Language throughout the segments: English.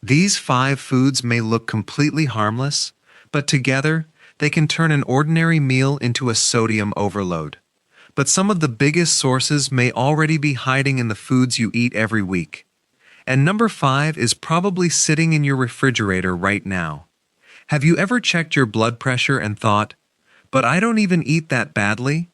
These 5 foods may look completely harmless, but together they can turn an ordinary meal into a sodium overload. But some of the biggest sources may already be hiding in the foods you eat every week. And number 5 is probably sitting in your refrigerator right now. Have you ever checked your blood pressure and thought, but I don't even eat that badly?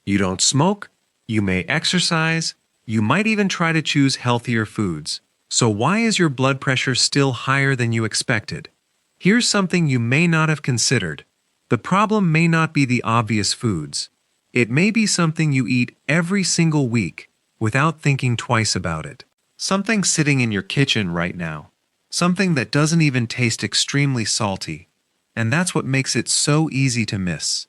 You don't smoke, you may exercise, you might even try to choose healthier foods. So why is your blood pressure still higher than you expected? Here's something you may not have considered. The problem may not be the obvious foods. It may be something you eat every single week without thinking twice about it. Something sitting in your kitchen right now. Something that doesn't even taste extremely salty. And that's what makes it so easy to miss.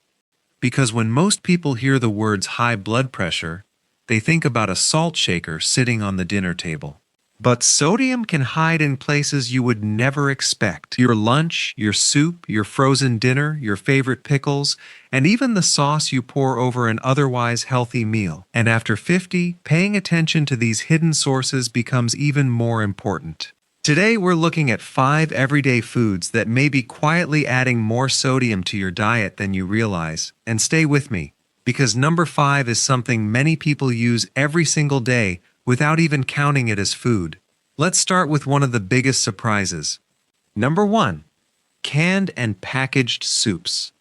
Because when most people hear the words high blood pressure, they think about a salt shaker sitting on the dinner table. But sodium can hide in places you would never expect. Your lunch, your soup, your frozen dinner, your favorite pickles, and even the sauce you pour over an otherwise healthy meal. And after 50, paying attention to these hidden sources becomes even more important. Today we're looking at 5 everyday foods that may be quietly adding more sodium to your diet than you realize. And stay with me, because number 5 is something many people use every single day without even counting it as food. Let's start with one of the biggest surprises. Number 1. Canned and packaged soups.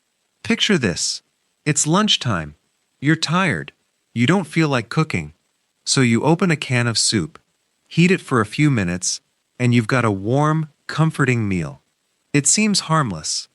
Picture this. It's lunchtime. You're tired. You don't feel like cooking. So you open a can of soup, heat it for a few minutes, and you've got a warm, comforting meal. It seems harmless.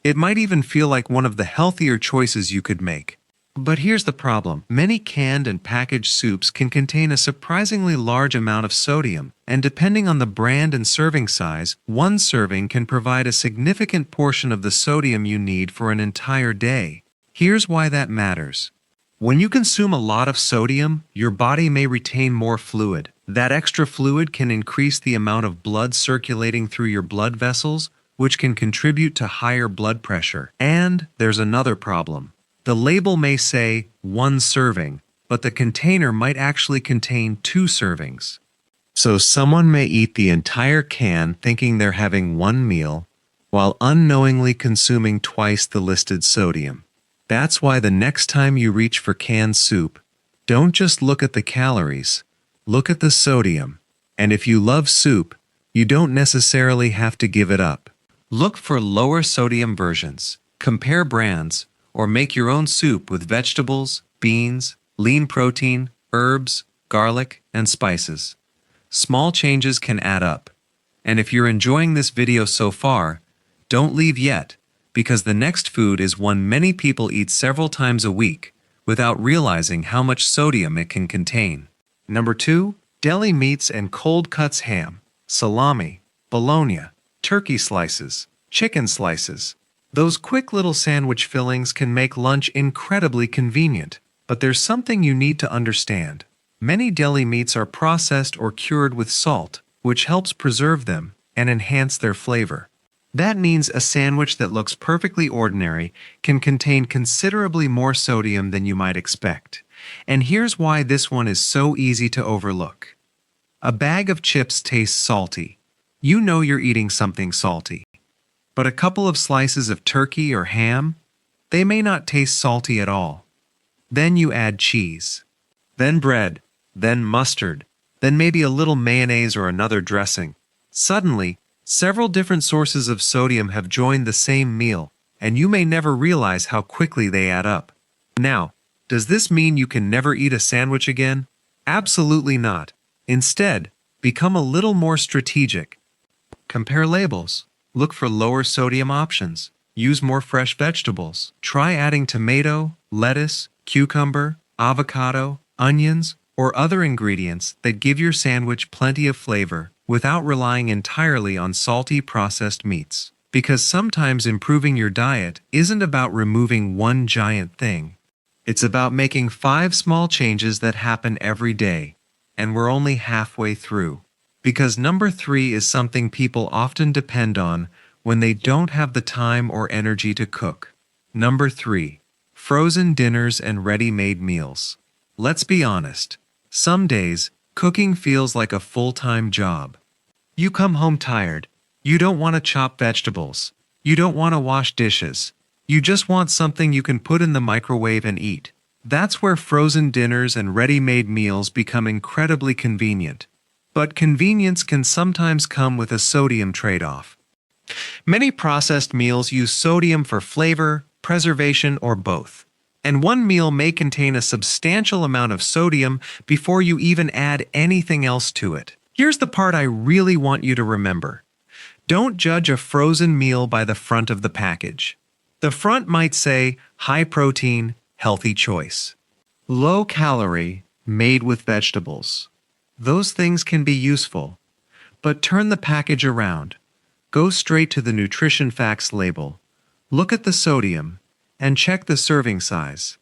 It might even feel like one of the healthier choices you could make. But here's the problem. Many canned and packaged soups can contain a surprisingly large amount of sodium, and depending on the brand and serving size, one serving can provide a significant portion of the sodium you need for an entire day. Here's why that matters. When you consume a lot of sodium, your body may retain more fluid. That extra fluid can increase the amount of blood circulating through your blood vessels, which can contribute to higher blood pressure. And there's another problem. The label may say 1 serving, but the container might actually contain 2 servings. So someone may eat the entire can thinking they're having one meal, while unknowingly consuming twice the listed sodium. That's why the next time you reach for canned soup, don't just look at the calories, look at the sodium. And if you love soup, you don't necessarily have to give it up. Look for lower sodium versions, compare brands, or make your own soup with vegetables, beans, lean protein, herbs, garlic, and spices. Small changes can add up. And if you're enjoying this video so far, don't leave yet, because the next food is one many people eat several times a week without realizing how much sodium it can contain. Number 2, deli meats and cold cuts ham, salami, bologna, turkey slices, chicken slices. Those quick little sandwich fillings can make lunch incredibly convenient, but there's something you need to understand. Many deli meats are processed or cured with salt, which helps preserve them and enhance their flavor. That means a sandwich that looks perfectly ordinary can contain considerably more sodium than you might expect. And here's why this one is so easy to overlook. A bag of chips tastes salty. You know you're eating something salty. But a couple of slices of turkey or ham, they may not taste salty at all. Then you add cheese, then bread, then mustard, then maybe a little mayonnaise or another dressing. Suddenly, several different sources of sodium have joined the same meal, and you may never realize how quickly they add up. Now, does this mean you can never eat a sandwich again? Absolutely not. Instead, become a little more strategic. Compare labels. Look for lower sodium options. Use more fresh vegetables. Try adding tomato, lettuce, cucumber, avocado, onions, or other ingredients that give your sandwich plenty of flavor without relying entirely on salty processed meats. Because sometimes improving your diet isn't about removing one giant thing. It's about making 5 small changes that happen every day, and we're only halfway through. Because number 3 is something people often depend on when they don't have the time or energy to cook. Number 3. Frozen dinners and ready-made meals. Let's be honest. Some days, cooking feels like a full-time job. You come home tired. You don't want to chop vegetables. You don't want to wash dishes. You just want something you can put in the microwave and eat. That's where frozen dinners and ready-made meals become incredibly convenient. But convenience can sometimes come with a sodium trade-off. Many processed meals use sodium for flavor, preservation, or both. And one meal may contain a substantial amount of sodium before you even add anything else to it. Here's the part I really want you to remember. Don't judge a frozen meal by the front of the package. The front might say, high protein, healthy choice. Low calorie, made with vegetables. Those things can be useful. But turn the package around. Go straight to the nutrition facts label. Look at the sodium, and check the serving size.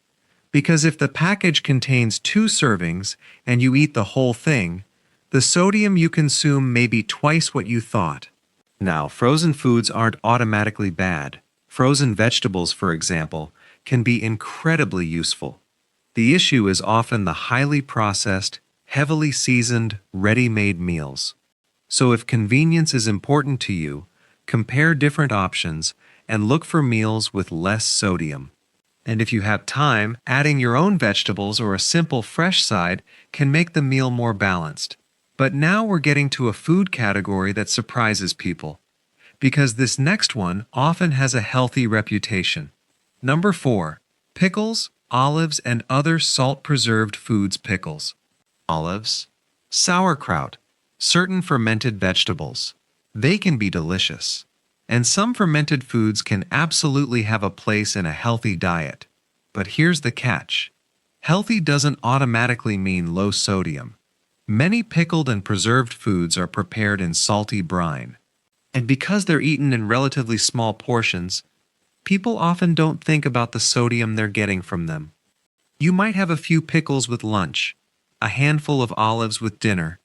Because if the package contains 2 servings and you eat the whole thing, the sodium you consume may be twice what you thought. Now, frozen foods aren't automatically bad. Frozen vegetables, for example, can be incredibly useful. The issue is often the highly processed, heavily seasoned, ready-made meals. So if convenience is important to you, compare different options and look for meals with less sodium. And if you have time, adding your own vegetables or a simple fresh side can make the meal more balanced. But now we're getting to a food category that surprises people, because this next one often has a healthy reputation. Number 4. Pickles, olives, and other salt-preserved foods. Pickles, olives, sauerkraut, certain fermented vegetables. They can be delicious. And some fermented foods can absolutely have a place in a healthy diet. But here's the catch. Healthy doesn't automatically mean low sodium. Many pickled and preserved foods are prepared in salty brine. And because they're eaten in relatively small portions, people often don't think about the sodium they're getting from them. You might have a few pickles with lunch, a handful of olives with dinner,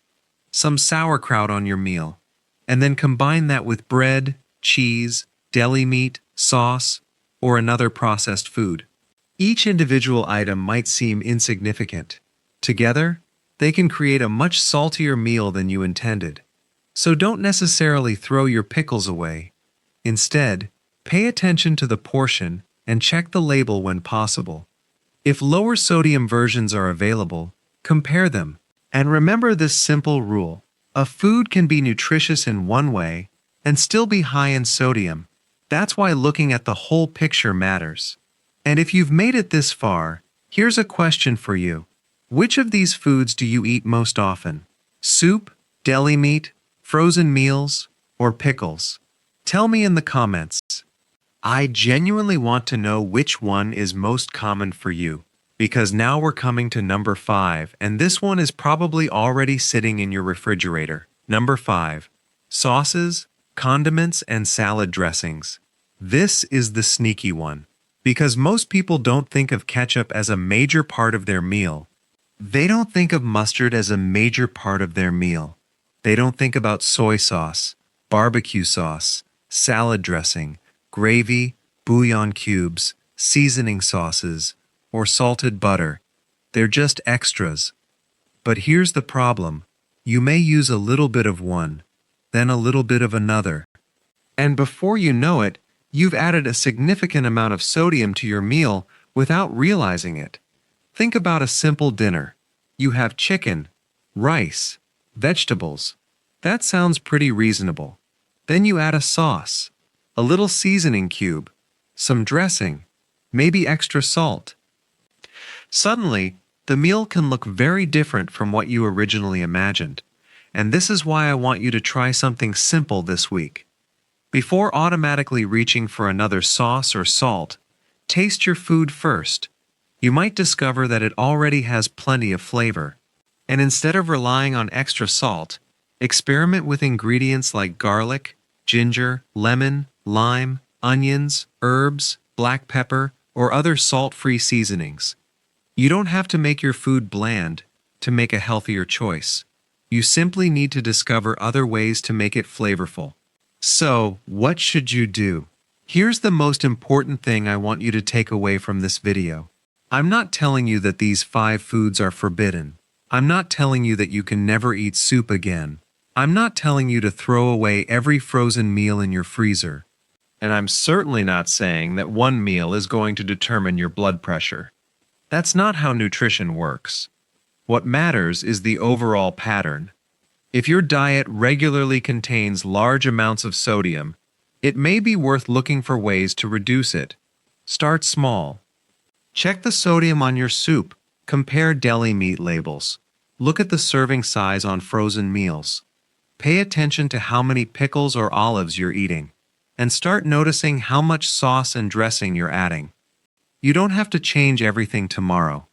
some sauerkraut on your meal, and then combine that with bread, cheese, deli meat, sauce, or another processed food. Each individual item might seem insignificant. Together, they can create a much saltier meal than you intended. So don't necessarily throw your pickles away. Instead, pay attention to the portion and check the label when possible. If lower sodium versions are available, compare them. And remember this simple rule. A food can be nutritious in one way and still be high in sodium. That's why looking at the whole picture matters. And if you've made it this far, here's a question for you. Which of these foods do you eat most often? Soup, deli meat, frozen meals, or pickles? Tell me in the comments. I genuinely want to know which one is most common for you, because now we're coming to number 5, and this one is probably already sitting in your refrigerator. Number 5. Sauces, condiments, and salad dressings. This is the sneaky one, because most people don't think of ketchup as a major part of their meal. They don't think of mustard as a major part of their meal. They don't think about soy sauce, barbecue sauce, salad dressing, gravy, bouillon cubes, seasoning sauces, or salted butter. They're just extras. But here's the problem. You may use a little bit of one, then a little bit of another. And before you know it, you've added a significant amount of sodium to your meal without realizing it. Think about a simple dinner. You have chicken, rice, vegetables. That sounds pretty reasonable. Then you add a sauce, a little seasoning cube, some dressing, maybe extra salt. Suddenly, the meal can look very different from what you originally imagined. And this is why I want you to try something simple this week. Before automatically reaching for another sauce or salt, taste your food first. You might discover that it already has plenty of flavor. And instead of relying on extra salt, experiment with ingredients like garlic, ginger, lemon, lime, onions, herbs, black pepper, or other salt-free seasonings. You don't have to make your food bland to make a healthier choice. You simply need to discover other ways to make it flavorful. So, what should you do? Here's the most important thing I want you to take away from this video. I'm not telling you that these 5 foods are forbidden. I'm not telling you that you can never eat soup again. I'm not telling you to throw away every frozen meal in your freezer. And I'm certainly not saying that one meal is going to determine your blood pressure. That's not how nutrition works. What matters is the overall pattern. If your diet regularly contains large amounts of sodium, it may be worth looking for ways to reduce it. Start small. Check the sodium on your soup. Compare deli meat labels. Look at the serving size on frozen meals. Pay attention to how many pickles or olives you're eating, and start noticing how much sauce and dressing you're adding. You don't have to change everything tomorrow.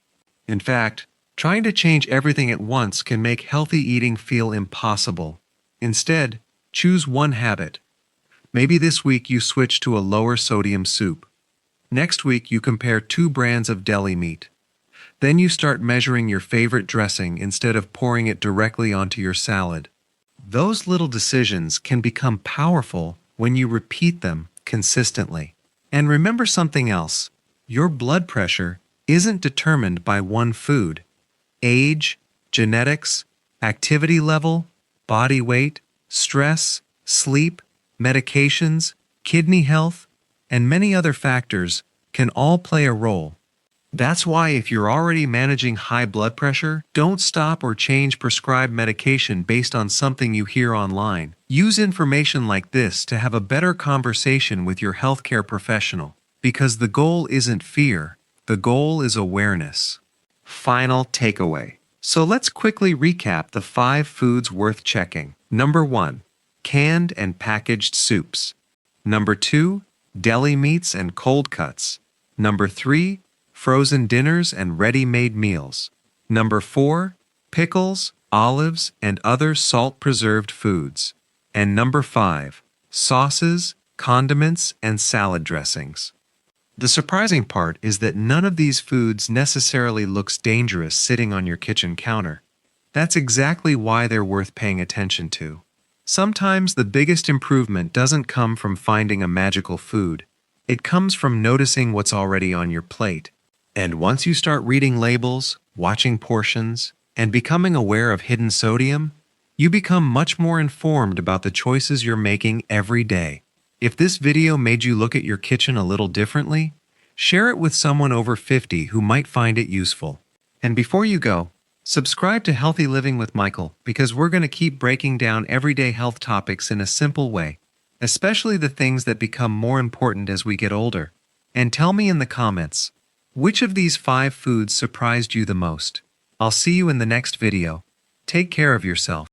In fact, trying to change everything at once can make healthy eating feel impossible. Instead, choose one habit. Maybe this week you switch to a lower sodium soup. Next week you compare 2 brands of deli meat. Then you start measuring your favorite dressing instead of pouring it directly onto your salad. Those little decisions can become powerful when you repeat them consistently. And remember something else. Your blood pressure isn't determined by one food. Age, genetics, activity level, body weight, stress, sleep, medications, kidney health, and many other factors can all play a role. That's why if you're already managing high blood pressure, don't stop or change prescribed medication based on something you hear online. Use information like this to have a better conversation with your healthcare professional, because the goal isn't fear, the goal is awareness. Final takeaway. So let's quickly recap the 5 foods worth checking. Number 1. Canned and packaged soups. Number 2. Deli meats and cold cuts. Number 3. Frozen dinners and ready-made meals. Number 4. Pickles, olives, and other salt-preserved foods. And number 5. Sauces, condiments, and salad dressings. The surprising part is that none of these foods necessarily looks dangerous sitting on your kitchen counter. That's exactly why they're worth paying attention to. Sometimes the biggest improvement doesn't come from finding a magical food. It comes from noticing what's already on your plate. And once you start reading labels, watching portions, and becoming aware of hidden sodium, you become much more informed about the choices you're making every day. If this video made you look at your kitchen a little differently, share it with someone over 50 who might find it useful. And before you go, subscribe to Healthy Living with Michael, because we're going to keep breaking down everyday health topics in a simple way, especially the things that become more important as we get older. And tell me in the comments, which of these 5 foods surprised you the most? I'll see you in the next video. Take care of yourself.